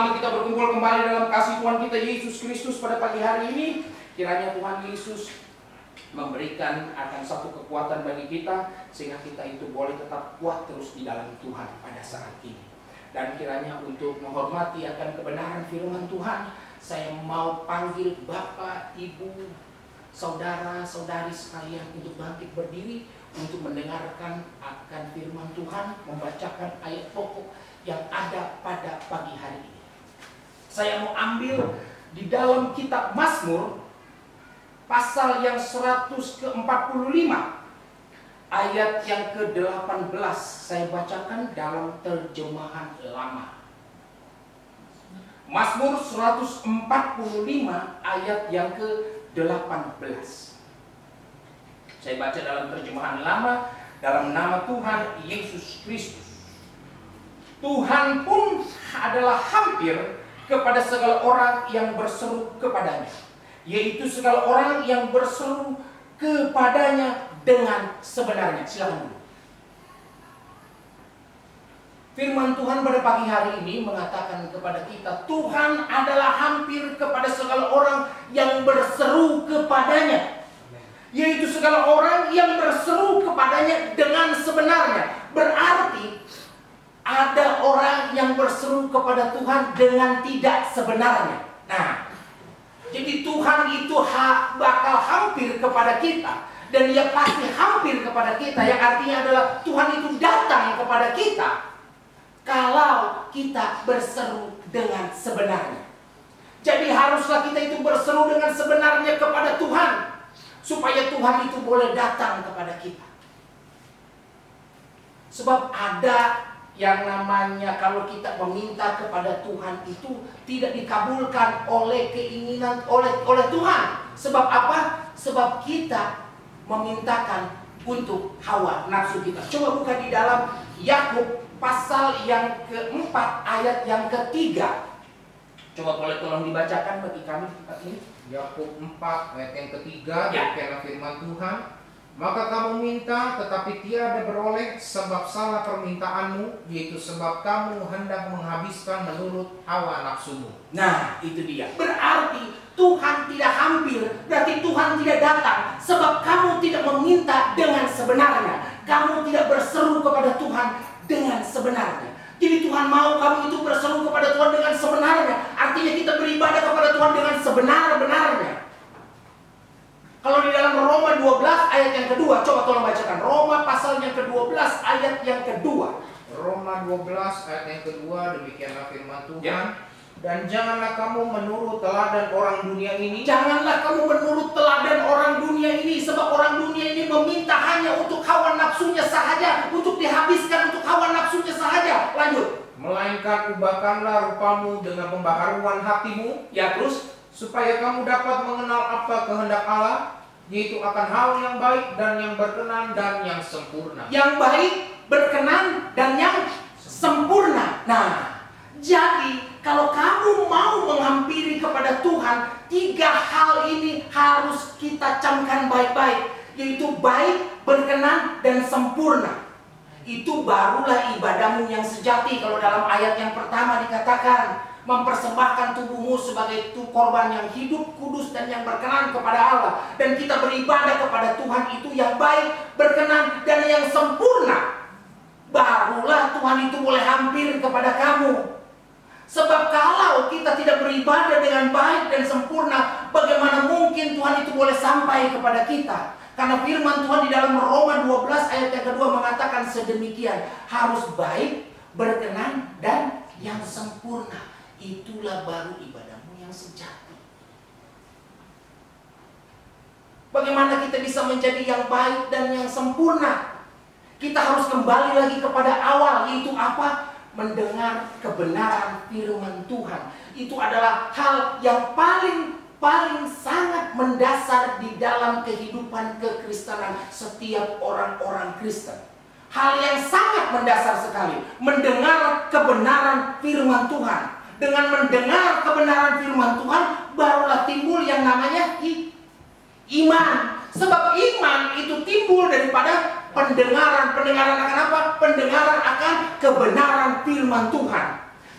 waktu kita berkumpul kembali dalam kasih Tuhan kita Yesus Kristus pada pagi hari ini, kiranya Tuhan Yesus memberikan akan satu kekuatan bagi kita, sehingga kita itu boleh tetap kuat terus di dalam Tuhan pada saat ini. Dan kiranya untuk menghormati akan kebenaran firman Tuhan, saya mau panggil Bapak, Ibu, saudara, saudari sekalian untuk bangkit berdiri untuk mendengarkan akan firman Tuhan, membacakan ayat pokok yang ada pada pagi hari ini. Saya mau ambil di dalam kitab Mazmur pasal yang 145 ayat yang ke-18. Saya bacakan dalam terjemahan lama. Mazmur 145 ayat yang ke-18. Saya baca dalam terjemahan lama, dalam nama Tuhan Yesus Kristus. Tuhan pun adalah hampir kepada segala orang yang berseru kepadanya, yaitu segala orang yang berseru kepadanya dengan sebenarnya. Silakan dulu. Firman Tuhan pada pagi hari ini mengatakan kepada kita, Tuhan adalah hampir kepada segala orang yang berseru kepadanya, yaitu segala orang yang berseru kepadanya dengan sebenarnya. Berarti ada orang yang berseru kepada Tuhan dengan tidak sebenarnya. Nah, jadi Tuhan itu bakal hampir kepada kita, dan Dia pasti hampir kepada kita, yang artinya adalah Tuhan itu datang kepada kita kalau kita berseru dengan sebenarnya. Jadi haruslah kita itu berseru dengan sebenarnya kepada Tuhan, supaya Tuhan itu boleh datang kepada kita. Sebab ada yang namanya kalau kita meminta kepada Tuhan itu tidak dikabulkan oleh keinginan oleh Tuhan. Sebab apa? Sebab kita memintakan untuk hawa nafsu kita. Coba buka di dalam Yakub pasal yang keempat ayat yang ketiga. Coba boleh tolong dibacakan bagi kami ini. Yakub 4 ayat yang ketiga, Ya. demikianlah firman Tuhan. Maka kamu minta tetapi tiada beroleh, sebab salah permintaanmu, yaitu sebab kamu hendak menghabiskan menurut hawa nafsumu. Nah, itu dia. Berarti Tuhan tidak hampir, berarti Tuhan tidak datang, sebab kamu tidak meminta dengan sebenarnya. Kamu tidak berseru kepada Tuhan dengan sebenarnya. Jadi Tuhan mau kamu itu berseru kepada Tuhan dengan sebenarnya. Artinya kita beribadah kepada Tuhan dengan sebenar-benarnya. Kalau di dalam Roma 12 ayat yang kedua, coba tolong bacakan. Roma pasal yang ke-12 ayat yang kedua. Roma 12 ayat yang kedua, demikianlah firman Tuhan. Ya. Dan janganlah kamu menurut teladan orang dunia ini. Janganlah kamu menurut teladan orang dunia ini, sebab orang dunia ini meminta hanya untuk hawa nafsunya sahaja, untuk dihabiskan untuk hawa nafsunya sahaja. Lanjut. Melainkan ubahkanlah rupamu dengan pembaharuan hatimu, Ya, terus. supaya kamu dapat mengenal apa kehendak Allah, yaitu akan hal yang baik dan yang berkenan dan yang sempurna. Yang baik, berkenan, dan yang sempurna. Nah, jadi kalau kamu mau menghampiri kepada Tuhan, 3 hal ini harus kita camkan baik-baik, yaitu baik, berkenan, dan sempurna. Itu barulah ibadahmu yang sejati. Kalau dalam ayat yang pertama dikatakan, mempersembahkan tubuhmu sebagai korban yang hidup, kudus, dan yang berkenan kepada Allah. Dan kita beribadah kepada Tuhan itu yang baik, berkenan, dan yang sempurna. Barulah Tuhan itu boleh hampir kepada kamu. Sebab kalau kita tidak beribadah dengan baik dan sempurna, bagaimana mungkin Tuhan itu boleh sampai kepada kita? Karena firman Tuhan di dalam Roma 12 ayat yang kedua mengatakan sedemikian. Harus baik, berkenan, dan yang sempurna. Itulah baru ibadahmu yang sejati. Bagaimana kita bisa menjadi yang baik dan yang sempurna? Kita harus kembali lagi kepada awal, yaitu apa? Mendengar kebenaran firman Tuhan. Itu adalah hal yang paling sangat mendasar di dalam kehidupan kekristenan setiap orang-orang Kristen. Hal yang sangat mendasar sekali. Mendengar kebenaran firman Tuhan. Dengan mendengar kebenaran firman Tuhan, barulah timbul yang namanya iman. Sebab iman itu timbul daripada pendengaran. Pendengaran akan apa? Pendengaran akan kebenaran firman Tuhan.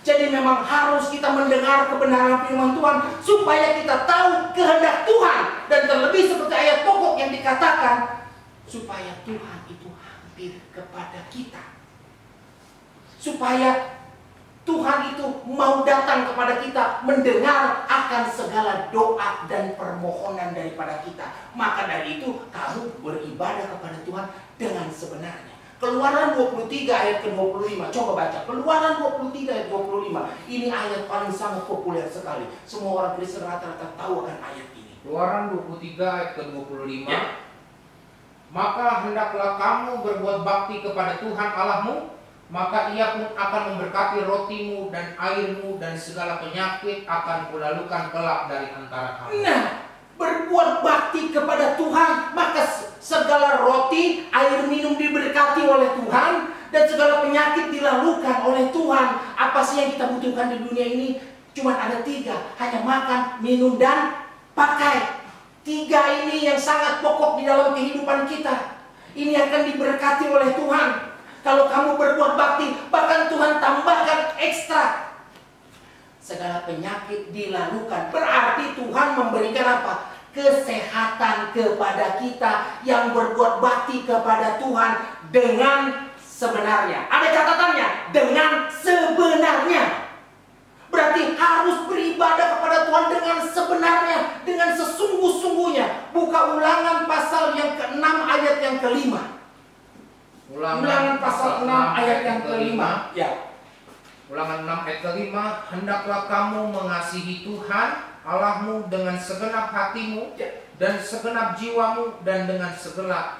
Jadi memang harus kita mendengar kebenaran firman Tuhan supaya kita tahu kehendak Tuhan. Dan terlebih seperti ayat pokok yang dikatakan, supaya Tuhan itu hampir kepada kita. Supaya Tuhan itu mau datang kepada kita, mendengar akan segala doa dan permohonan daripada kita. Maka dari itu kamu beribadah kepada Tuhan dengan sebenarnya. Keluaran 23 ayat ke-25. Coba baca. Keluaran 23 ayat 25. Ini ayat paling sangat populer sekali. Semua orang Kristen rata-rata tahu akan ayat ini. Keluaran 23 ayat ke-25. Ya. Maka hendaklah kamu berbuat bakti kepada Tuhan Allahmu, maka Ia pun akan memberkati rotimu dan airmu, dan segala penyakit akan kulalukan kelak dari antara kamu. Nah, berbuat bakti kepada Tuhan, maka segala roti, air minum diberkati oleh Tuhan, dan segala penyakit dilalukan oleh Tuhan. Apa sih yang kita butuhkan di dunia ini? Cuma ada 3, hanya makan, minum, dan pakai. 3 ini yang sangat pokok di dalam kehidupan kita. Ini akan diberkati oleh Tuhan. Kalau kamu berbuat bakti, bahkan Tuhan tambahkan ekstra. Segala penyakit dilalukan. Berarti Tuhan memberikan apa? Kesehatan kepada kita yang berbuat bakti kepada Tuhan dengan sebenarnya. Ada catatannya, dengan sebenarnya. Berarti harus beribadah kepada Tuhan dengan sebenarnya, dengan sesungguh-sungguhnya. Buka Ulangan pasal yang ke-6 ayat yang ke-5. Ulangan pasal 6 ayat yang ke-5. Ya. Ulangan 6 ayat ke-5. Hendaklah kamu mengasihi Tuhan Allahmu dengan segenap hatimu, dan segenap jiwamu, dan dengan segenap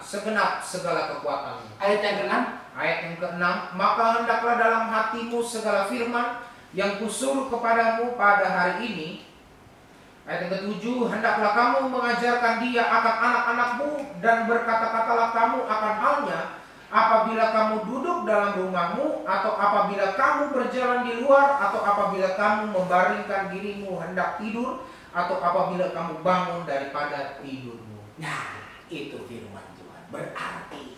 segala kekuatanmu. Ayat yang ke-6. Ayat yang ke-6. Maka hendaklah dalam hatimu segala firman yang kusuruh kepadamu pada hari ini. Ayat yang ke-7. Hendaklah kamu mengajarkan dia akan anak-anakmu, dan berkata-katalah kamu akan halnya apabila kamu duduk dalam rumahmu, atau apabila kamu berjalan di luar, atau apabila kamu membaringkan dirimu hendak tidur, atau apabila kamu bangun daripada tidurmu. Nah, itu firman Tuhan. Berarti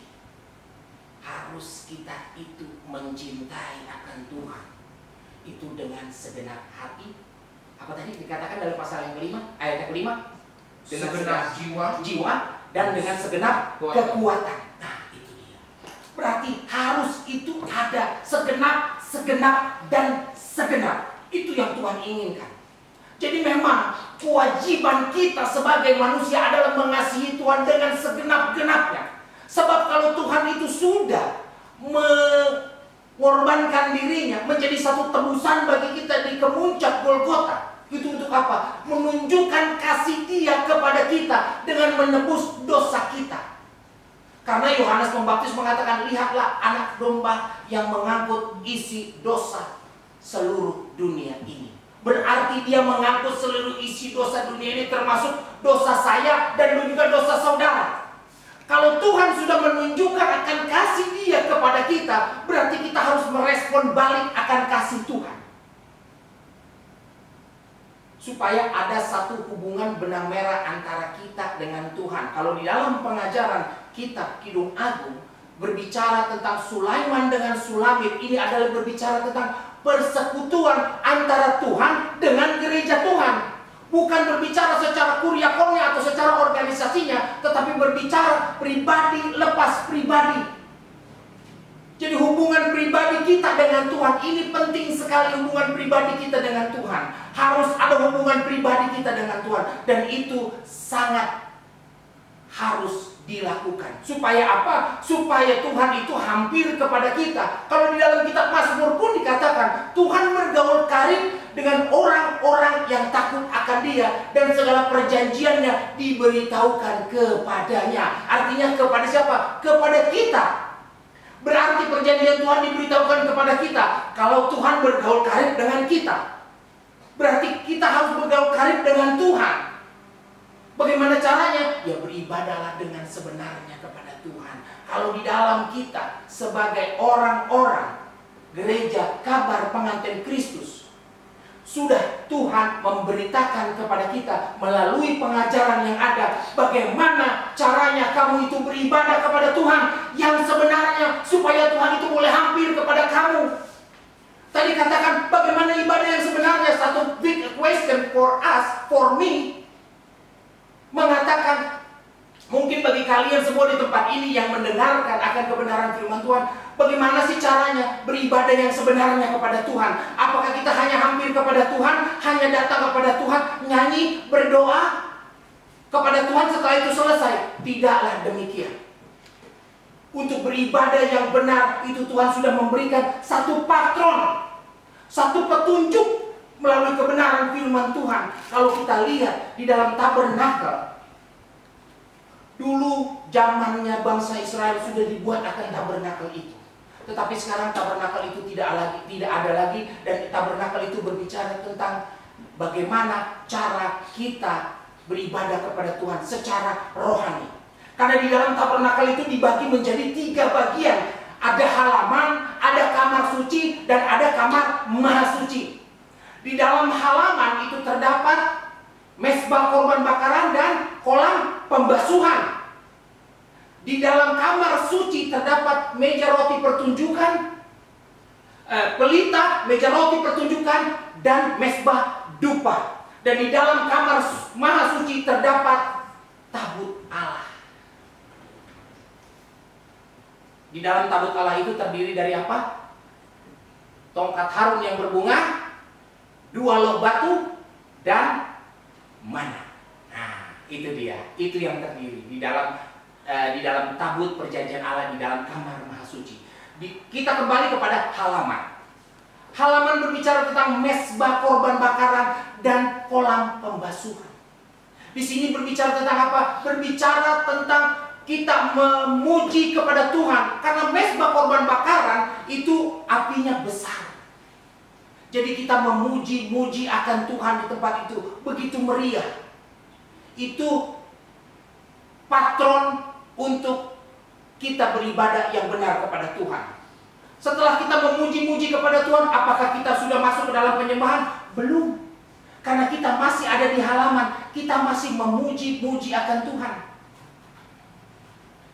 harus kita itu mencintai akan Tuhan. Itu dengan segenap hati. Apa tadi dikatakan dalam pasal yang ke-5, ayat yang ke-5? Dengan Segenap jiwa dan dengan segenap kekuatan. Nah, itu dia. Berarti harus itu ada segenap, dan segenap. Itu yang Tuhan inginkan. Jadi memang kewajiban kita sebagai manusia adalah mengasihi Tuhan dengan segenap-genapnya. Sebab kalau Tuhan itu sudah mengorbankan dirinya menjadi satu tebusan bagi kita di kemuncak Golgota. Itu untuk apa? Menunjukkan kasih Dia kepada kita dengan menebus dosa kita. Karena Yohanes Pembaptis mengatakan, lihatlah anak domba yang mengangkut isi dosa seluruh dunia ini. Berarti Dia mengangkut seluruh isi dosa dunia ini, termasuk dosa saya dan juga dosa saudara. Kalau Tuhan sudah menunjukkan akan kasih Dia kepada kita, berarti kita harus merespon balik akan kasih Tuhan. Supaya ada satu hubungan benang merah antara kita dengan Tuhan. Kalau di dalam pengajaran kitab Kidung Agung berbicara tentang Sulaiman dengan Sulamit, ini adalah berbicara tentang persekutuan antara Tuhan dengan gereja Tuhan. Bukan berbicara secara kuriakonnya atau secara organisasinya, tetapi berbicara pribadi lepas pribadi. Jadi hubungan pribadi kita dengan Tuhan, ini penting sekali. Hubungan pribadi kita dengan Tuhan, harus ada hubungan pribadi kita dengan Tuhan. Dan itu sangat harus dilakukan. Supaya apa? Supaya Tuhan itu hampir kepada kita. Kalau di dalam kitab Mazmur pun dikatakan, Tuhan bergaul karib dengan orang-orang yang takut akan Dia, dan segala perjanjiannya diberitahukan kepadanya. Artinya kepada siapa? Kepada kita. Berarti perjanjian Tuhan diberitahukan kepada kita. Kalau Tuhan bergaul karib dengan kita, berarti kita harus bergaul karib dengan Tuhan. Bagaimana caranya? Ya beribadahlah dengan sebenarnya kepada Tuhan. Kalau di dalam kita sebagai orang-orang gereja kabar pengantin Kristus, sudah Tuhan memberitakan kepada kita melalui pengajaran yang ada bagaimana caranya kamu itu beribadah kepada Tuhan yang sebenarnya, supaya Tuhan itu boleh hampir kepada kamu. Tadi katakan bagaimana ibadah yang sebenarnya. Satu big question for us, for me, mengatakan mungkin bagi kalian semua di tempat ini yang mendengarkan akan kebenaran firman Tuhan, bagaimana sih caranya beribadah yang sebenarnya kepada Tuhan? Apakah kita hanya hampir kepada Tuhan, hanya datang kepada Tuhan, nyanyi, berdoa kepada Tuhan setelah itu selesai? Tidaklah demikian. Untuk beribadah yang benar itu Tuhan sudah memberikan satu patron, satu petunjuk melalui kebenaran firman Tuhan. Kalau kita lihat di dalam tabernakel, dulu zamannya bangsa Israel sudah dibuat akan tabernakel itu. Tetapi sekarang tabernakel itu tidak ada lagi, dan tabernakel itu berbicara tentang bagaimana cara kita beribadah kepada Tuhan secara rohani. Karena di dalam tabernakel itu dibagi menjadi 3 bagian. Ada halaman, ada kamar suci, dan ada kamar maha suci. Di dalam halaman itu terdapat mezbah korban bakaran dan kolam pembasuhan. Di dalam kamar suci terdapat meja roti pertunjukan, pelita, meja roti pertunjukan, dan mezbah dupa. Dan di dalam kamar maha suci terdapat tabut Allah. Di dalam tabut Allah itu terdiri dari apa? Tongkat Harun yang berbunga, 2 loh batu, dan mana. Nah, itu dia. Itu yang terdiri di dalam tabut perjanjian Allah, di dalam kamar maha suci. Kita kembali kepada halaman. Halaman berbicara tentang mezbah korban bakaran dan kolam pembasuhan. Di sini berbicara tentang apa? Berbicara tentang kita memuji kepada Tuhan. Karena mezbah korban bakaran itu apinya besar. Jadi kita memuji-muji akan Tuhan di tempat itu. Begitu meriah. Itu patron untuk kita beribadah yang benar kepada Tuhan. Setelah kita memuji-muji kepada Tuhan, apakah kita sudah masuk ke dalam penyembahan? Belum. Karena kita masih ada di halaman. Kita masih memuji-muji akan Tuhan.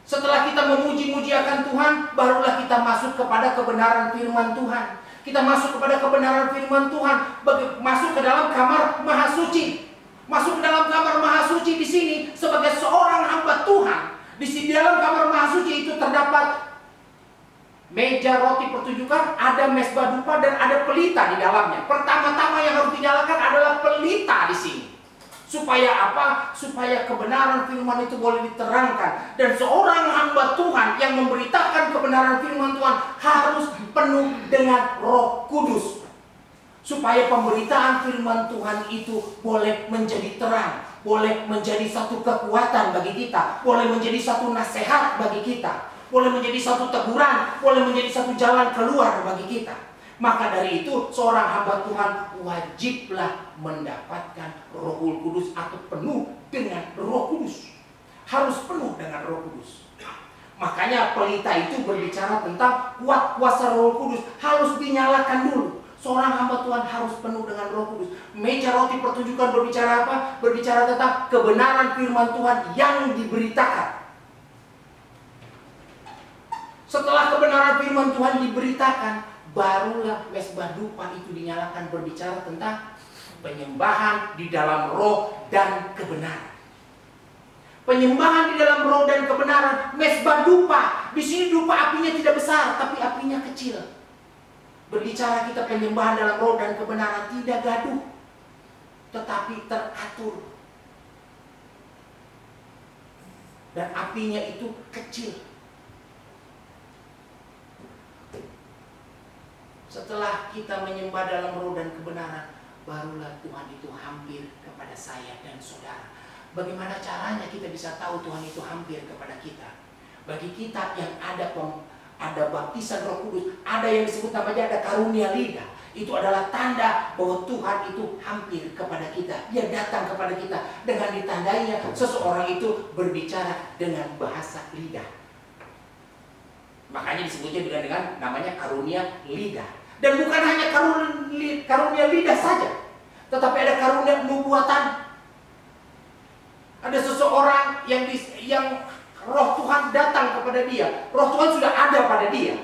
Setelah kita memuji-muji akan Tuhan, barulah kita masuk kepada kebenaran firman Tuhan. Kita masuk kepada kebenaran firman Tuhan, masuk ke dalam kamar maha suci. Masuk ke dalam kamar maha suci di sini sebagai seorang hamba Tuhan. Di dalam kamar maha suci itu terdapat meja roti pertunjukan, ada mezbah dupa, dan ada pelita di dalamnya. Pertama-tama yang harus dinyalakan adalah pelita di sini. Supaya apa? Supaya kebenaran firman itu boleh diterangkan. Dan seorang hamba Tuhan yang memberitakan kebenaran firman Tuhan harus penuh dengan Roh Kudus. Supaya pemberitaan firman Tuhan itu boleh menjadi terang, boleh menjadi satu kekuatan bagi kita, boleh menjadi satu nasihat bagi kita, boleh menjadi satu teguran, boleh menjadi satu jalan keluar bagi kita. Maka dari itu seorang hamba Tuhan wajiblah mendapatkan Roh Kudus atau penuh dengan Roh Kudus. Harus penuh dengan Roh Kudus. Makanya pelita itu berbicara tentang kuat kuasa Roh Kudus. Harus dinyalakan dulu. Seorang hamba Tuhan harus penuh dengan Roh Kudus. Meja roti pertunjukan berbicara apa? Berbicara tentang kebenaran firman Tuhan yang diberitakan. Setelah kebenaran firman Tuhan diberitakan, barulah mezbah dupa itu dinyalakan, berbicara tentang penyembahan di dalam roh dan kebenaran. Penyembahan di dalam roh dan kebenaran. Mezbah dupa, di sini dupa apinya tidak besar, tapi apinya kecil. Berbicara kita penyembahan dalam roh dan kebenaran, tidak gaduh, tetapi teratur. Dan apinya itu kecil. Setelah kita menyembah dalam roh dan kebenaran, barulah Tuhan itu hampir kepada saya dan saudara. Bagaimana caranya kita bisa tahu Tuhan itu hampir kepada kita? Bagi kita yang ada baptisan Roh Kudus, ada yang disebut namanya ada karunia lidah. Itu adalah tanda bahwa Tuhan itu hampir kepada kita. Dia datang kepada kita. Dengan ditandainya seseorang itu berbicara dengan bahasa lidah. Makanya disebutnya dengan namanya karunia lidah. Dan bukan hanya karunia lidah saja, tetapi ada karunia nubuatan. Ada seseorang yang Roh Tuhan datang kepada dia. Roh Tuhan sudah ada pada dia.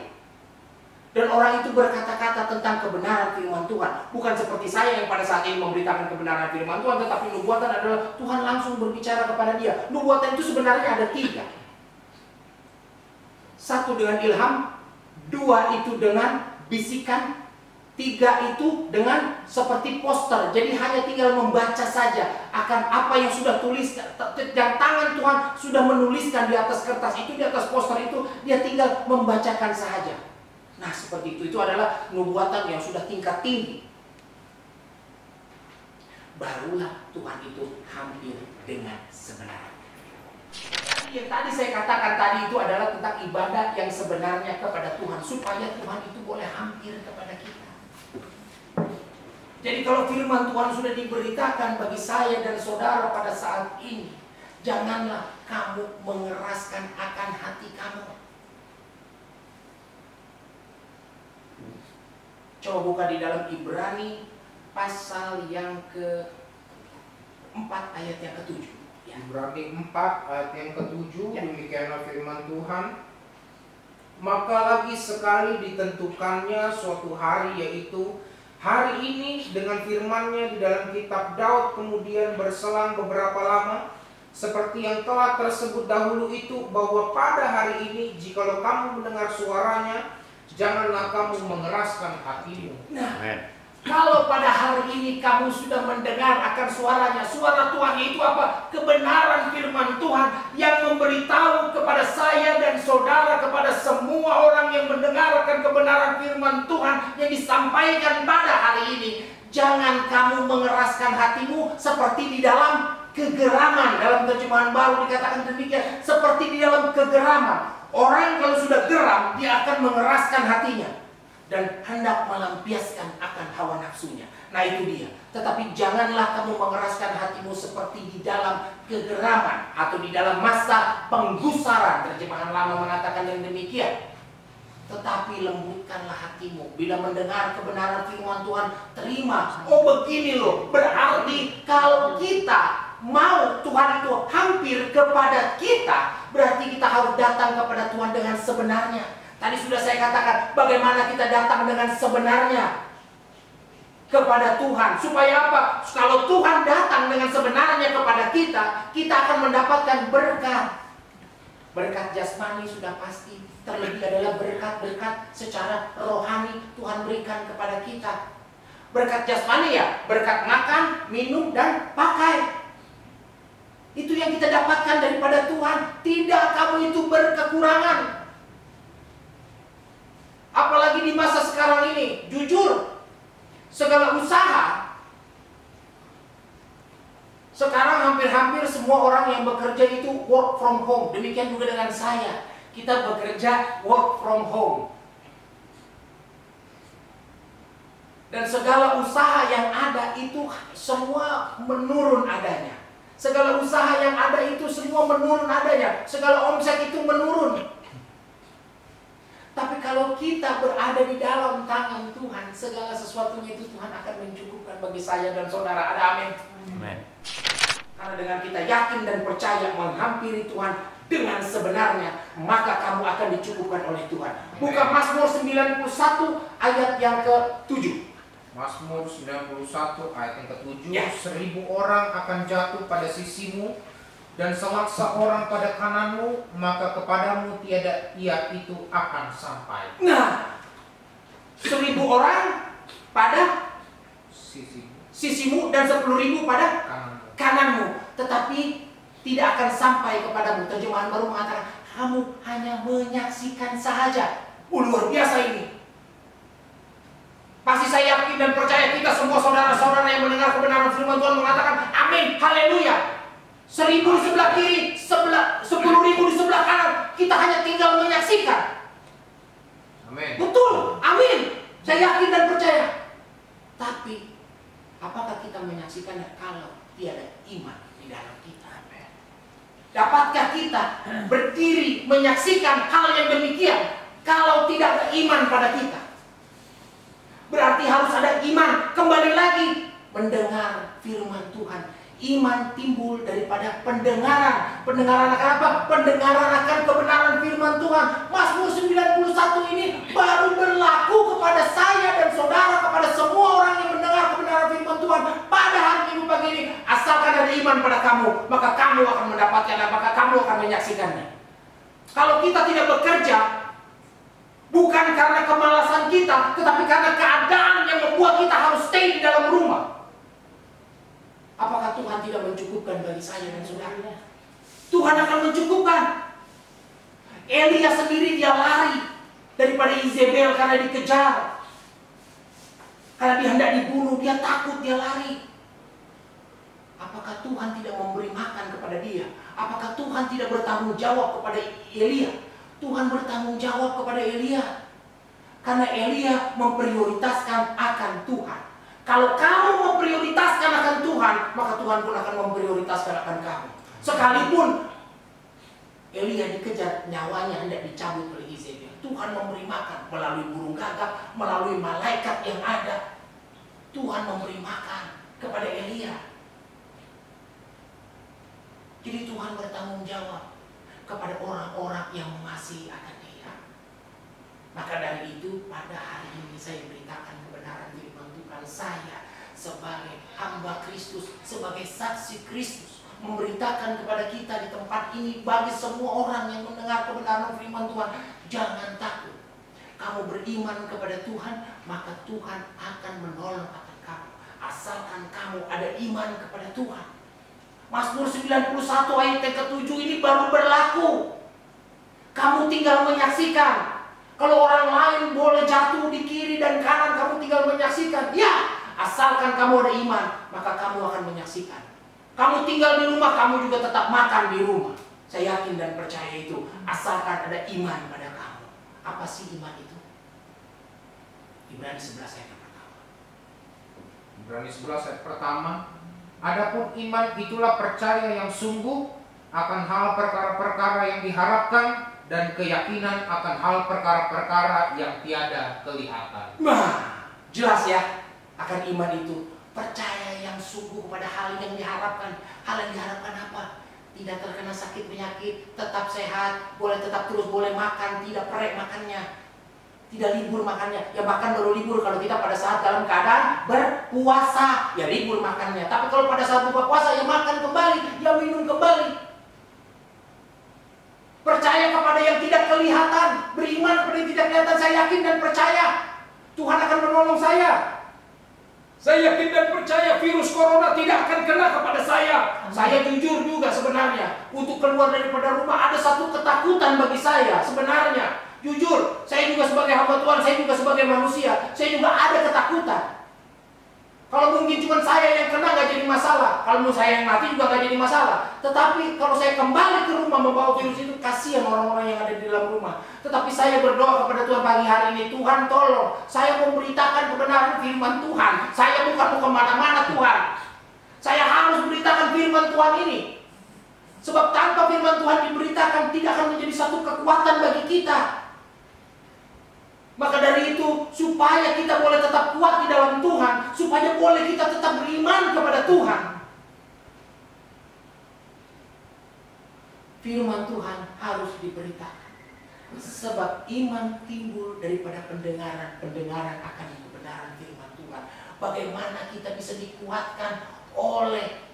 Dan orang itu berkata-kata tentang kebenaran firman Tuhan. Bukan seperti saya yang pada saat ini memberitakan kebenaran firman Tuhan, tetapi nubuatan adalah Tuhan langsung berbicara kepada dia. Nubuatan itu sebenarnya ada 3. 1 dengan ilham, 2 itu dengan bisikan, 3 itu dengan seperti poster. Jadi hanya tinggal membaca saja akan apa yang sudah tuliskan. Yang tangan Tuhan sudah menuliskan di atas kertas itu, di atas poster itu, dia tinggal membacakan saja. Nah seperti itu adalah nubuatan yang sudah tingkat tinggi. Barulah Tuhan itu hampir dengan sebenarnya. Yang tadi saya katakan tadi itu adalah tentang ibadah yang sebenarnya kepada Tuhan, supaya Tuhan itu boleh hampir kepada kita. Jadi kalau firman Tuhan sudah diberitakan bagi saya dan saudara pada saat ini, janganlah kamu mengeraskan akan hati kamu. Coba buka di dalam Ibrani pasal yang ke-4 ayat yang ke-7. Ya. Ibrani 4 ayat yang ke-7, ya. Demikianlah firman Tuhan. Maka lagi sekali ditentukannya suatu hari, yaitu hari ini, dengan firman-Nya di dalam kitab Daud kemudian berselang beberapa lama, seperti yang telah tersebut dahulu itu, bahwa pada hari ini jikalau kamu mendengar suaranya, janganlah kamu mengeraskan hatimu. Nah, kalau pada hari ini kamu sudah mendengar akan suaranya, suara Tuhan itu apa? Kebenaran firman Tuhan yang memberitahu kepada saya dan saudara, kepada semua orang yang mendengarkan kebenaran firman Tuhan yang disampaikan pada hari ini. Jangan kamu mengeraskan hatimu seperti di dalam kegeraman. Dalam terjemahan baru dikatakan demikian, seperti di dalam kegeraman. Orang kalau sudah geram, dia akan mengeraskan hatinya dan hendak melampiaskan akan hawa nafsunya. Nah itu dia. Tetapi janganlah kamu mengeraskan hatimu seperti di dalam kegeraman atau di dalam masa penggusaran. Terjemahan lama mengatakan yang demikian. Tetapi lembutkanlah hatimu. Bila mendengar kebenaran firman Tuhan, terima. Oh begini loh, berarti kalau kita mau Tuhan itu hampir kepada kita, berarti kita harus datang kepada Tuhan dengan sebenarnya. Tadi sudah saya katakan bagaimana kita datang dengan sebenarnya kepada Tuhan. Supaya apa? Kalau Tuhan datang dengan sebenarnya kepada kita, kita akan mendapatkan berkat. Berkat jasmani sudah pasti. Terlebih adalah berkat-berkat secara rohani Tuhan berikan kepada kita. Berkat jasmani ya, berkat makan, minum, dan pakai. Itu yang kita dapatkan daripada Tuhan. Tidak kamu itu berkekurangan. Apalagi di masa sekarang ini, jujur, segala usaha, sekarang hampir-hampir semua orang yang bekerja itu work from home. Demikian juga dengan saya. Kita bekerja work from home. Dan segala usaha yang ada itu semua menurun adanya. Segala usaha yang ada itu semua menurun adanya. Segala omset itu menurun. Tapi kalau kita berada di dalam tangan Tuhan, segala sesuatunya itu Tuhan akan mencukupkan bagi saya dan saudara. Ada amin? Amin. Karena dengan kita yakin dan percaya menghampiri Tuhan dengan sebenarnya, maka kamu akan dicukupkan oleh Tuhan. Buka Mazmur 91 ayat yang ke-7. Mazmur 91 ayat yang ke-7. Ya. 1000 orang akan jatuh pada sisimu dan selaksa orang pada kananmu, maka kepadamu tiada ia itu akan sampai. Nah, 1000 orang pada sisimu dan 10.000 pada kananmu, tetapi tidak akan sampai kepadamu. Terjemahan baru mengatakan kamu hanya menyaksikan saja. Luar biasa ini. Pasti saya yakin dan percaya kita semua saudara-saudara yang mendengar kebenaran firman Tuhan mengatakan amin, haleluya. 1000 di sebelah kiri, 10.000 di sebelah kanan, kita hanya tinggal menyaksikan. Amin. Betul, amin. Saya yakin dan percaya. Tapi apakah kita menyaksikannya kalau tiada iman di dalam kita? Dapatkah kita berdiri menyaksikan hal yang demikian kalau tidak ada iman pada kita? Berarti harus ada iman. Kembali lagi, mendengar firman Tuhan. Iman timbul daripada pendengaran. Pendengaran akan apa? Pendengaran akan kebenaran firman Tuhan. Mazmur 91 ini baru berlaku beriman pada kamu, maka kamu akan mendapatkan, maka kamu akan menyaksikannya. Kalau kita tidak bekerja, bukan karena kemalasan kita, tetapi karena keadaan yang membuat kita harus stay di dalam rumah, apakah Tuhan tidak mencukupkan bagi saya dan saudara? Tuhan akan mencukupkan. Elia sendiri dia lari daripada Izebel karena dikejar, karena dia hendak dibunuh, dia takut, dia lari. Apakah Tuhan tidak memberi makan kepada dia? Apakah Tuhan tidak bertanggung jawab kepada Elia? Tuhan bertanggung jawab kepada Elia, karena Elia memprioritaskan akan Tuhan. Kalau kamu memprioritaskan akan Tuhan, maka Tuhan pun akan memprioritaskan akan kamu. Sekalipun Elia dikejar, nyawanya hendak dicabut oleh Izebel, Tuhan memberi makan melalui burung gagak, melalui malaikat yang ada. Tuhan memberi makan kepada Elia. Jadi Tuhan bertanggung jawab kepada orang-orang yang mengasihi akan Dia. Maka dari itu pada hari ini saya beritakan kebenaran firman Tuhan. Saya sebagai hamba Kristus, sebagai saksi Kristus, memberitakan kepada kita di tempat ini, bagi semua orang yang mendengar kebenaran firman Tuhan, jangan takut. Kamu beriman kepada Tuhan, maka Tuhan akan menolong akan kamu, asalkan kamu ada iman kepada Tuhan. Mazmur 91 ayat yang ke-7 ini baru berlaku. Kamu tinggal menyaksikan. Kalau orang lain boleh jatuh di kiri dan kanan, kamu tinggal menyaksikan. Ya, asalkan kamu ada iman, maka kamu akan menyaksikan. Kamu tinggal di rumah, kamu juga tetap makan di rumah. Saya yakin dan percaya itu, asalkan ada iman pada kamu. Apa sih iman itu? Ibrani 11 ayat yang pertama. Ibrani 11 ayat pertama. Adapun iman itulah percaya yang sungguh akan hal perkara-perkara yang diharapkan, dan keyakinan akan hal perkara-perkara yang tiada kelihatan. Nah, jelas ya, akan iman itu percaya yang sungguh pada hal yang diharapkan. Hal yang diharapkan apa? Tidak terkena sakit penyakit, tetap sehat, boleh tetap terus boleh makan, tidak perek makannya, tidak libur makannya. Ya makan baru libur kalau kita pada saat dalam keadaan berpuasa, ya libur makannya. Tapi kalau pada saat buka puasa, ya makan kembali, ya minum kembali. Percaya kepada yang tidak kelihatan, beriman kepada yang tidak kelihatan. Saya yakin dan percaya Tuhan akan menolong saya. Saya yakin dan percaya virus corona tidak akan kena kepada saya. Saya jujur juga sebenarnya, untuk keluar daripada rumah ada satu ketakutan bagi saya sebenarnya. Jujur, saya juga sebagai hamba Tuhan, saya juga sebagai manusia, saya juga ada ketakutan. Kalau mungkin cuma saya yang kena nggak jadi masalah, kalau mau saya yang mati juga nggak jadi masalah. Tetapi kalau saya kembali ke rumah membawa virus itu, kasihan orang-orang yang ada di dalam rumah. Tetapi saya berdoa kepada Tuhan pagi hari ini, Tuhan tolong, saya memberitakan kebenaran firman Tuhan. Saya bukan mau kemana-mana Tuhan. Saya harus beritakan firman Tuhan ini. Sebab tanpa firman Tuhan diberitakan, tidak akan menjadi satu kekuatan bagi kita. Maka dari itu, supaya kita boleh tetap kuat di dalam Tuhan, supaya boleh kita tetap beriman kepada Tuhan, firman Tuhan harus diberitakan. Sebab iman timbul daripada pendengaran akan kebenaran firman Tuhan. Bagaimana kita bisa dikuatkan oleh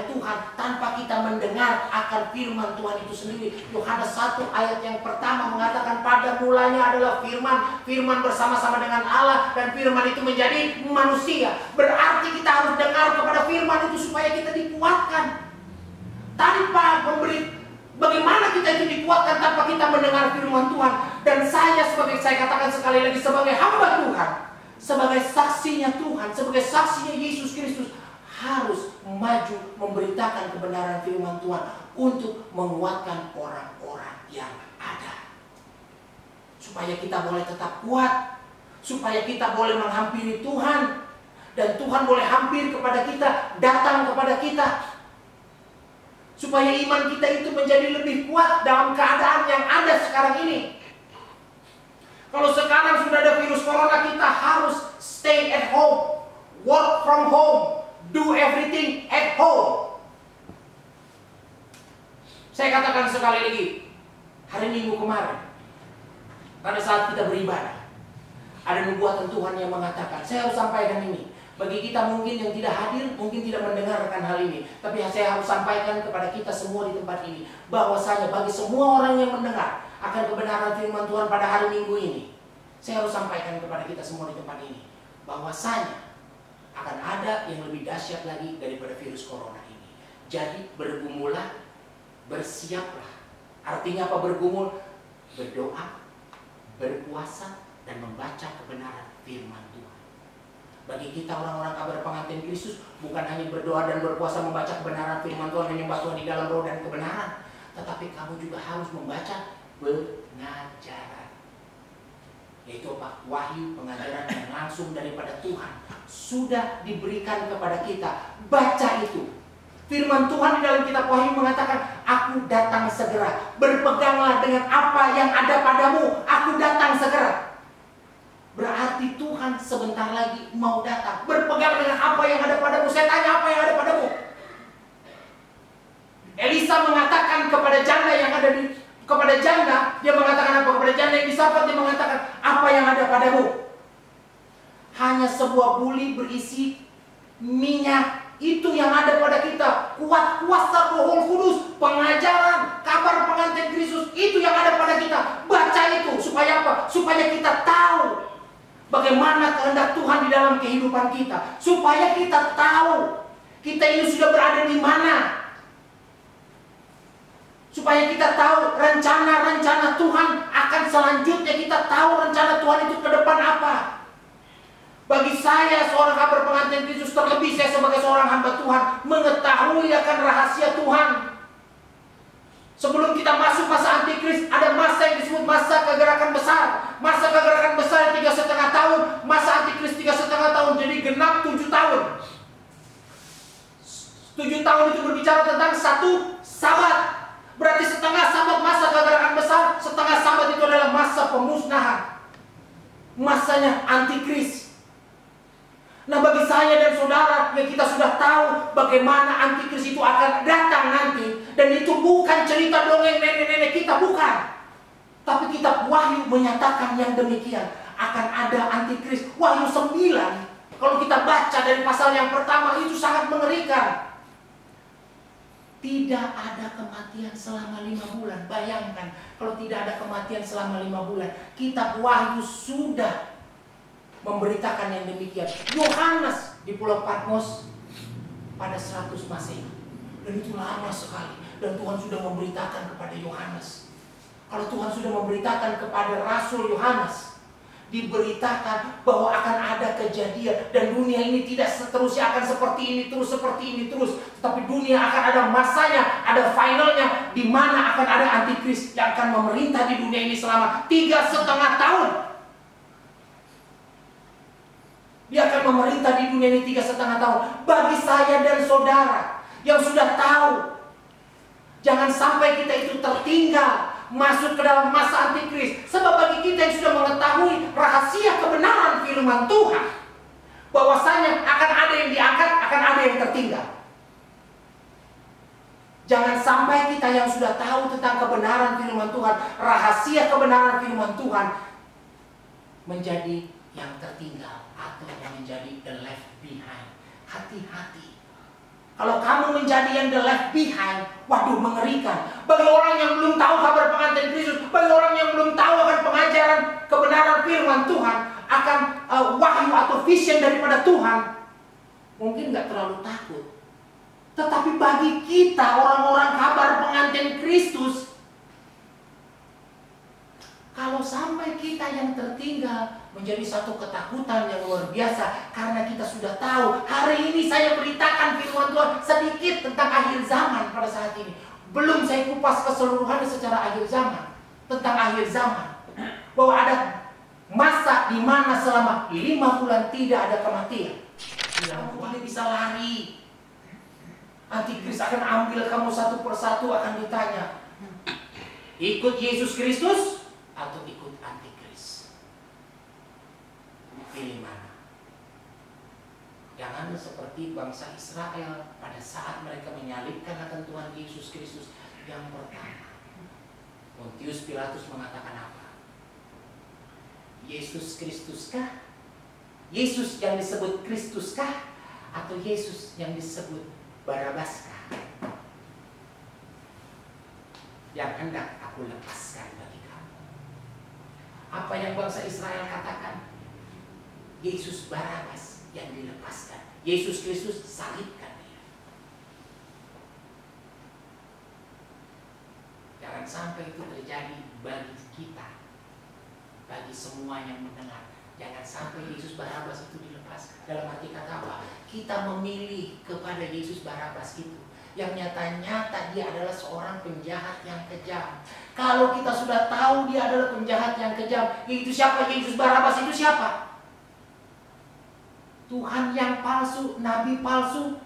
Tuhan tanpa kita mendengar akan firman Tuhan itu sendiri. Yohanes 1 ayat yang pertama mengatakan, pada mulanya adalah firman, firman bersama-sama dengan Allah, dan firman itu menjadi manusia. Berarti kita harus dengar kepada firman itu supaya kita dikuatkan. Tanpa bagaimana kita itu dikuatkan tanpa kita mendengar firman Tuhan? Dan saya katakan sekali lagi, sebagai hamba Tuhan, sebagai saksinya Tuhan, sebagai saksinya Yesus Kristus, harus maju memberitakan kebenaran firman Tuhan untuk menguatkan orang-orang yang ada. Supaya kita boleh tetap kuat, supaya kita boleh menghampiri Tuhan, dan Tuhan boleh hampir kepada kita, datang kepada kita. Supaya iman kita itu menjadi lebih kuat dalam keadaan yang ada sekarang ini. Kalau sekarang sudah ada virus corona, kita harus stay at home, work from home, do everything at home. Saya katakan sekali lagi, hari Minggu kemarin, pada saat kita beribadah, ada nubuatan Tuhan yang mengatakan, saya harus sampaikan ini, Bagi kita mungkin yang tidak hadir, mungkin tidak mendengarkan hal ini. Tapi saya harus sampaikan kepada kita semua di tempat ini, bahwasanya bagi semua orang yang mendengar akan kebenaran firman Tuhan pada hari Minggu ini, saya harus sampaikan kepada kita semua di tempat ini, bahwasanya akan ada yang lebih dahsyat lagi daripada virus corona ini. Jadi bergumullah, bersiaplah. Artinya apa bergumul? Berdoa, berpuasa, dan membaca kebenaran firman Tuhan. Bagi kita orang-orang kabar pengantin Kristus, bukan hanya berdoa dan berpuasa membaca kebenaran firman Tuhan, menyembah Tuhan di dalam roh dan kebenaran, tetapi kamu juga harus membaca pengajaran. Yaitu apa? Wahyu, pengajaran yang langsung daripada Tuhan sudah diberikan kepada kita. Baca itu. Firman Tuhan di dalam kitab Wahyu mengatakan, aku datang segera. Berpeganglah dengan apa yang ada padamu. Aku datang segera. Berarti Tuhan sebentar lagi mau datang. Berpegang dengan apa yang ada padamu. Saya tanya, apa yang ada padamu? Elisa mengatakan kepada janda yang ada kepada janda, dia mengatakan apa? Kepada janda yang disafat, dia mengatakan, apa yang ada padamu? Hanya sebuah buli berisi minyak. Itu yang ada pada kita. Kuat kuasa Roh Kudus, pengajaran, kabar pengantin Kristus, itu yang ada pada kita. Baca itu supaya apa? Supaya kita tahu bagaimana kehendak Tuhan di dalam kehidupan kita. Supaya kita tahu kita ini sudah berada di mana. Supaya kita tahu rencana-rencana Tuhan akan selanjutnya. Kita tahu rencana Tuhan itu ke depan apa. Bagi saya seorang kabar pengantin Kristus, terlebih saya sebagai seorang hamba Tuhan, mengetahui akan rahasia Tuhan. Sebelum kita masuk masa antikris, ada masa yang disebut masa kegerakan besar. Masa kegerakan besar 3,5 tahun, masa antikris 3,5 tahun, jadi genap 7 tahun. 7 tahun itu berbicara tentang satu sabat. Berarti setengah sabat masa kegerakan besar, setengah sabat itu adalah masa pemusnahan. Masanya antikris. Nah, bagi saya dan saudara yang kita sudah tahu bagaimana antikris itu akan datang nanti, dan itu bukan cerita dongeng nenek-nenek kita, bukan. Tapi kitab Wahyu menyatakan yang demikian. Akan ada antikris. Wahyu 9, kalau kita baca dari pasal yang pertama, itu sangat mengerikan. Tidak ada kematian selama 5 bulan. Bayangkan kalau tidak ada kematian selama 5 bulan. Kitab Wahyu sudah memberitakan yang demikian. Yohanes di Pulau Patmos pada 100 Masehi. Dan itu lama sekali. Dan Tuhan sudah memberitakan kepada Yohanes. Kalau Tuhan sudah memberitakan kepada Rasul Yohanes, diberitakan bahwa akan ada kejadian. Dan dunia ini tidak seterusnya akan seperti ini terus, seperti ini terus. Tetapi dunia akan ada masanya, ada finalnya, di mana akan ada antikris yang akan memerintah di dunia ini selama 3,5 tahun. Dia akan memerintah di dunia ini 3,5 tahun. Bagi saya dan saudara yang sudah tahu, jangan sampai kita itu tertinggal masuk ke dalam masa antikris. Sebab bagi kita yang sudah mengetahui rahasia kebenaran firman Tuhan, bahwasanya akan ada yang diangkat, akan ada yang tertinggal. Jangan sampai kita yang sudah tahu tentang kebenaran firman Tuhan, rahasia kebenaran firman Tuhan, menjadi yang tertinggal atau yang menjadi the left behind. Hati-hati. Kalau kamu menjadi yang the left behind, waduh, mengerikan. Bagi orang yang belum tahu kabar pengantin Kristus, bagi orang yang belum tahu akan pengajaran kebenaran firman Tuhan, akan wahyu atau vision daripada Tuhan, mungkin nggak terlalu takut. Tetapi bagi kita orang-orang kabar pengantin Kristus, kalau sampai kita yang tertinggal, menjadi satu ketakutan yang luar biasa. Karena kita sudah tahu, hari ini saya beritakan firman Tuhan sedikit tentang akhir zaman pada saat ini. Belum saya kupas keseluruhan secara akhir zaman. Tentang akhir zaman. Bahwa ada masa di mana selama 5 bulan tidak ada kematian. Kamu bisa lari. Antikris akan ambil kamu satu persatu, akan ditanya, ikut Yesus Kristus atau ikut antikris? Pilih mana? Jangan seperti bangsa Israel pada saat mereka menyalibkan akan Tuhan Yesus Kristus yang pertama. Pontius Pilatus mengatakan apa? Yesus Kristuskah Yesus yang disebut Kristuskah atau Yesus yang disebut Barabaskah yang hendak aku lepaskan bagi kamu? Apa yang bangsa Israel katakan? Yesus Barabas yang dilepaskan, Yesus Kristus salibkan dia. Jangan sampai itu terjadi bagi kita, bagi semua yang mendengar. Jangan sampai Yesus Barabas itu dilepaskan. Dalam arti kata apa? Kita memilih kepada Yesus Barabas itu, yang nyata-nyata dia adalah seorang penjahat yang kejam. Kalau kita sudah tahu dia adalah penjahat yang kejam, itu siapa? Yesus Barabas itu siapa? Tuhan yang palsu, nabi palsu.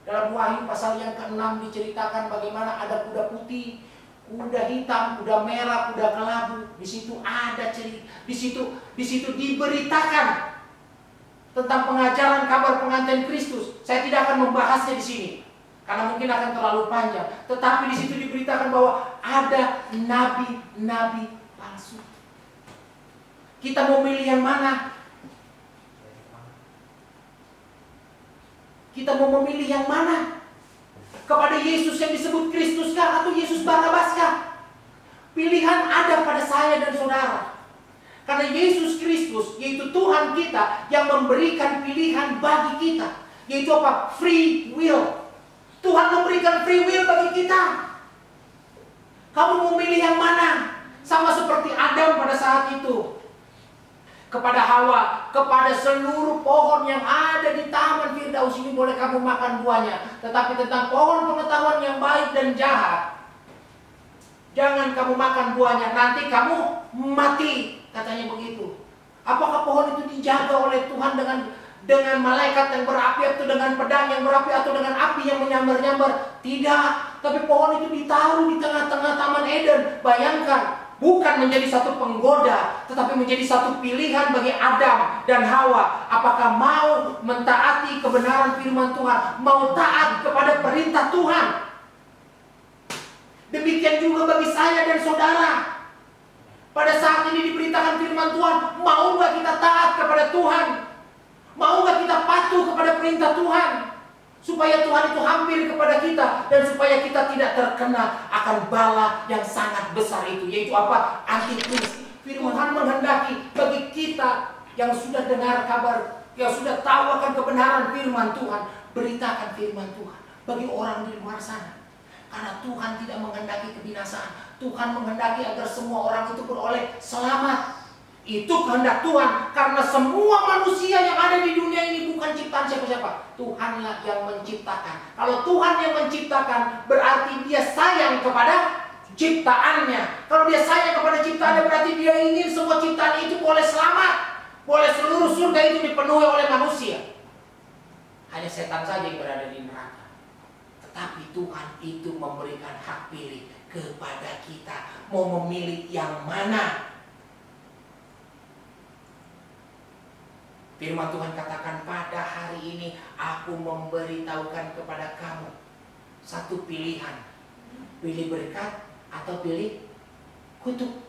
Dalam Wahyu pasal yang ke-6 diceritakan bagaimana ada kuda putih, kuda hitam, kuda merah, kuda kelabu. Di situ ada cerita, di situ diberitakan tentang pengajaran kabar pengantin Kristus. Saya tidak akan membahasnya di sini karena mungkin akan terlalu panjang. Tetapi di situ diberitakan bahwa ada nabi-nabi palsu. Kita mau milih yang mana? Kita mau memilih yang mana? Kepada Yesus yang disebut Kristuskah atau Yesus Barabaskah? Pilihan ada pada saya dan saudara. Karena Yesus Kristus, yaitu Tuhan kita, yang memberikan pilihan bagi kita. Yaitu apa? Free will. Tuhan memberikan free will bagi kita. Kamu mau milih yang mana? Sama seperti Adam pada saat itu. Kepada Hawa, kepada seluruh pohon yang ada di Taman Firdaus ini boleh kamu makan buahnya. Tetapi tentang pohon pengetahuan yang baik dan jahat, jangan kamu makan buahnya, nanti kamu mati. Katanya begitu. Apakah pohon itu dijaga oleh Tuhan dengan malaikat yang berapi, atau dengan pedang yang berapi, atau dengan api yang menyambar-nyambar? Tidak. Tapi pohon itu ditaruh di tengah-tengah Taman Eden. Bayangkan, bukan menjadi satu penggoda, tetapi menjadi satu pilihan bagi Adam dan Hawa. Apakah mau mentaati kebenaran firman Tuhan, mau taat kepada perintah Tuhan? Demikian juga bagi saya dan saudara. Pada saat ini diberitakan firman Tuhan, mau nggak kita taat kepada Tuhan? Mau nggak kita patuh kepada perintah Tuhan? Supaya Tuhan itu hampir kepada kita, dan supaya kita tidak terkena akan bala yang sangat besar itu, yaitu apa? Antikris. Tuhan menghendaki bagi kita yang sudah dengar kabar, yang sudah tahu akan kebenaran firman Tuhan, beritakan firman Tuhan bagi orang di luar sana. Karena Tuhan tidak menghendaki kebinasaan. Tuhan menghendaki agar semua orang itu beroleh selamat. Itu kehendak Tuhan. Karena semua manusia yang ada di dunia ini bukan ciptaan siapa-siapa. Tuhanlah yang menciptakan. Kalau Tuhan yang menciptakan, berarti dia sayang kepada ciptaannya. Kalau dia sayang kepada ciptaannya, berarti dia ingin semua ciptaan itu boleh selamat. Boleh seluruh surga itu dipenuhi oleh manusia. Hanya setan saja yang berada di neraka. Tetapi Tuhan itu memberikan hak pilih kepada kita. Mau memilih yang mana? Firman Tuhan katakan, pada hari ini aku memberitahukan kepada kamu satu pilihan. Pilih berkat atau pilih kutuk.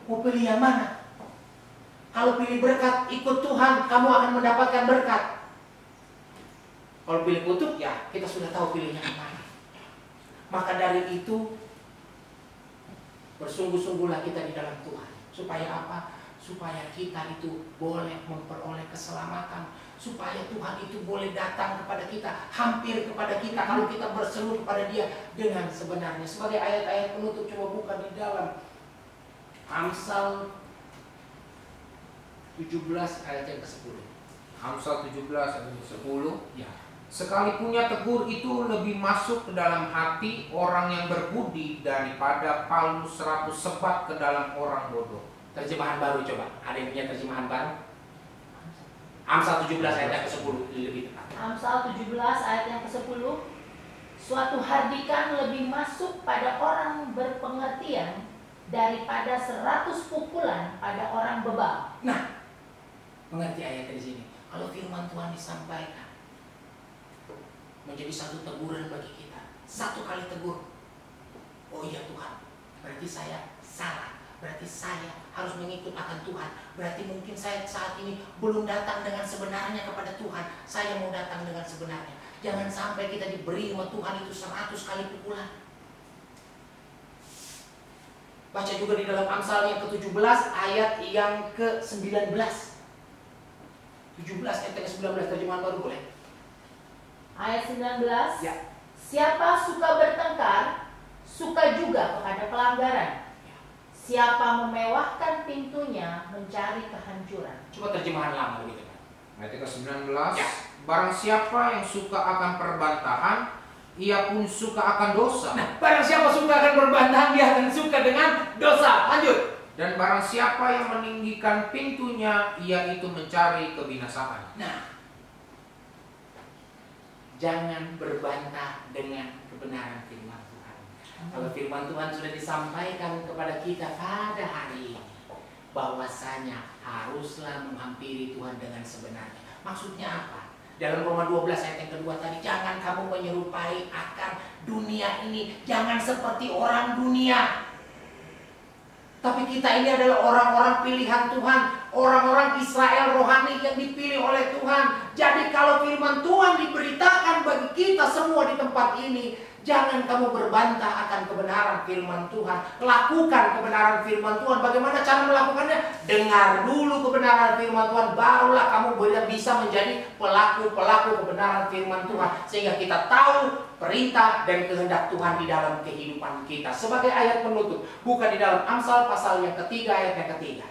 Mau pilih yang mana? Kalau pilih berkat, ikut Tuhan, kamu akan mendapatkan berkat. Kalau pilih kutuk, ya kita sudah tahu pilihnya yang mana. Maka dari itu, bersungguh-sungguhlah kita di dalam Tuhan. Supaya apa? Supaya kita itu boleh memperoleh keselamatan. Supaya Tuhan itu boleh datang kepada kita, hampir kepada kita, kalau kita berseru kepada Dia dengan sebenarnya. Sebagai ayat-ayat penutup, coba buka di dalam Amsal 17 ayat yang ke-10. Amsal 17 ayat ke-10. Ya. Sekalipunnya tegur itu lebih masuk ke dalam hati orang yang berbudi daripada palu 100 sebat ke dalam orang bodoh. Terjemahan baru coba. Ada yang punya terjemahan baru? Amsal 17 ayat yang ke-10 lebih tepat. Amsal 17 ayat yang ke-10. Suatu hardikan lebih masuk pada orang berpengertian daripada 100 pukulan pada orang bebal. Nah, mengerti ayat di sini. Kalau firman Tuhan disampaikan, menjadi satu teguran bagi kita. Satu kali tegur. Oh iya Tuhan, berarti saya salah. berarti saya harus mengikut akan Tuhan. Berarti mungkin saya saat ini belum datang dengan sebenarnya kepada Tuhan. Saya mau datang dengan sebenarnya. Jangan sampai kita diberi sama Tuhan itu 100 kali pukulan. Baca juga di dalam Amsal yang ke-17 ayat yang ke-19. 17 ayat ke-19 terjemahan baru boleh. Ayat 19. Ya. Siapa suka bertengkar, suka juga kepada pelanggaran. Siapa memewahkan pintunya, mencari kehancuran. Coba terjemahan lama begitu kan. Ayat ke-19. Ya. Barang siapa yang suka akan perbantahan, ia pun suka akan dosa. Nah, barang siapa suka akan berbantahan, dia akan suka dengan dosa. Lanjut. Dan barang siapa yang meninggikan pintunya, ia itu mencari kebinasaan. Nah, jangan berbantah dengan kebenaran firman Tuhan. Kalau firman Tuhan sudah disampaikan kepada kita pada hari ini, bahwasanya haruslah menghampiri Tuhan dengan sebenarnya. Maksudnya apa? Dalam Roma 12 ayat yang kedua tadi, jangan kamu menyerupai akan dunia ini. Jangan seperti orang dunia. Tapi kita ini adalah orang-orang pilihan Tuhan. Orang-orang Israel rohani yang dipilih oleh Tuhan. Jadi kalau firman Tuhan diberitakan bagi kita semua di tempat ini, jangan kamu berbantah akan kebenaran firman Tuhan. Lakukan kebenaran firman Tuhan. Bagaimana cara melakukannya? Dengar dulu kebenaran firman Tuhan, barulah kamu bisa menjadi pelaku-pelaku kebenaran firman Tuhan. Sehingga kita tahu perintah dan kehendak Tuhan di dalam kehidupan kita. Sebagai ayat penutup, buka di dalam Amsal pasal yang ketiga ayat yang ketiga.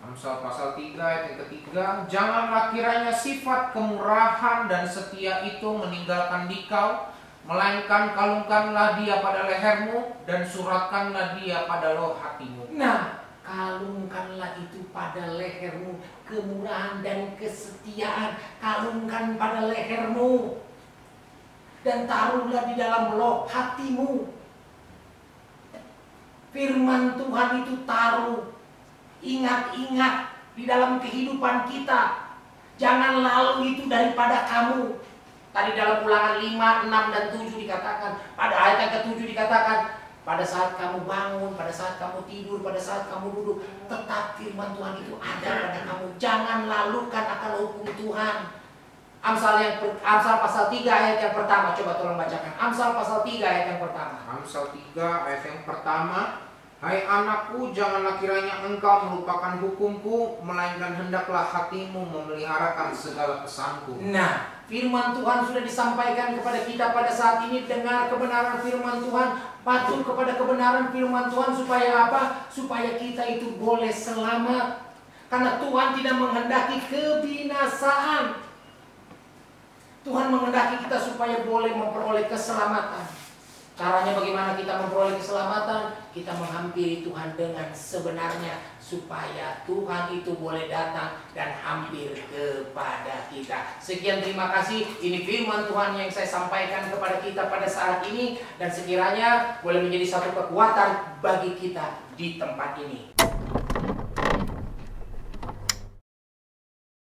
Amsal pasal 3 ayat yang ketiga. Janganlah kiranya sifat kemurahan dan setia itu meninggalkan dikau, melainkan kalungkanlah dia pada lehermu dan suratkanlah dia pada loh hatimu. Nah, kalungkanlah itu pada lehermu, kemurahan dan kesetiaan. Kalungkan pada lehermu dan taruhlah di dalam loh hatimu. Firman Tuhan itu taruh, ingat-ingat di dalam kehidupan kita. Jangan lalu itu daripada kamu. Tadi dalam Ulangan 5, 6, dan 7 dikatakan, pada ayat yang ke-7 dikatakan, pada saat kamu bangun, pada saat kamu tidur, pada saat kamu duduk, tetap firman Tuhan itu ada pada kamu. Jangan lalukan akan hukum Tuhan. Amsal pasal 3 ayat yang pertama, coba tolong bacakan. Amsal pasal 3 ayat yang pertama. Amsal 3 ayat yang pertama. Hai anakku, janganlah kiranya engkau melupakan hukumku, melainkan hendaklah hatimu memeliharakan segala pesanku. Nah, firman Tuhan sudah disampaikan kepada kita pada saat ini. Dengar kebenaran firman Tuhan, patuh kepada kebenaran firman Tuhan. Supaya apa? Supaya kita itu boleh selamat. Karena Tuhan tidak menghendaki kebinasaan. Tuhan menghendaki kita supaya boleh memperoleh keselamatan. Caranya bagaimana kita memperoleh keselamatan? Kita menghampiri Tuhan dengan sebenarnya, supaya Tuhan itu boleh datang dan hampir kepada kita. Sekian, terima kasih. Ini firman Tuhan yang saya sampaikan kepada kita pada saat ini, dan sekiranya boleh menjadi satu kekuatan bagi kita di tempat ini.